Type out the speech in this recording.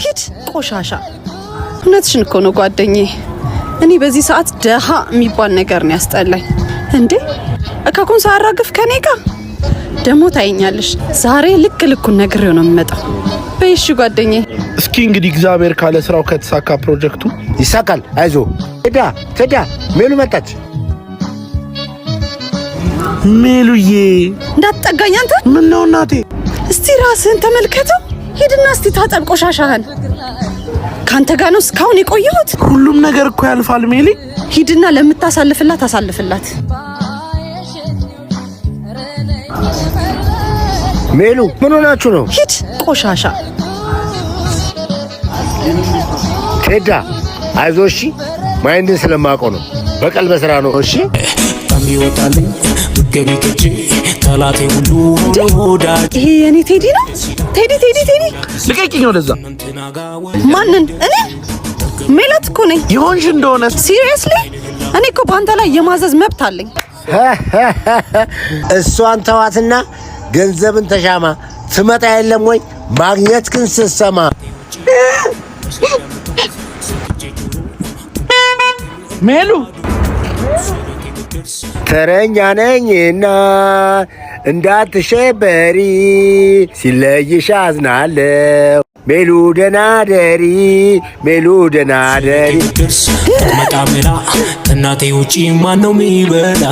ሂድ ቆሻሻ እውነትሽን እኮ ነው ጓደኛዬ እኔ በዚህ ሰዓት ደሃ የሚባል ነገር ነው ያስጠላኝ እንዴ እካኩን ሳራግፍ ከኔ ጋር ደሞ ታይኛለሽ ዛሬ ልክ ነግሬው ነው የምመጣው በይሽ ጓደኛዬ እስኪ እንግዲህ እግዚአብሔር ካለ ስራው ከተሳካ ፕሮጀክቱ ይሳካል አይዞ ተዳ ሜሉ መጣች ሜሉዬ እንዳትጠጋኝ አንተ ምን ነው እናቴ እስቲ ራስህን ተመልከተው ሂድና እስቲ ታጠብ ቆሻሻህን ካንተ ጋር ነው እስካሁን የቆየሁት ሁሉም ነገር እኮ ያልፋል ሜሊ ሂድና ለምታሳልፍላት አሳልፍላት ሜሉ ምን ሆናችሁ ነው ሂድ ቆሻሻ ቴዳ አይዞሽ ማይንድን ስለማውቀው ነው በቀል በስራ ነው እሺ ታሚወጣልኝ ገቢቶቼ ታላቴ ሁሉ ሆዳ ይሄ የኔ ቴዲ ነው ቴዲ ልቀቂኝ ወደዛ ማንን እኔ ሜላት እኮ ነኝ ይሆንሽ እንደሆነ ሲሪየስሊ እኔ እኮ ባንተ ላይ የማዘዝ መብት አለኝ እሷን ተዋትና ገንዘብን ተሻማ ትመጣ የለም ወይ ማግኘት ግን ስትሰማ ሜሉ ተረኛ ነኝና እንዳትሸበሪ ሲለይሽ አዝናለሁ ሜሉ ደናደሪ መጣመራ ከናቴ ውጪ ማን ነው የሚበላ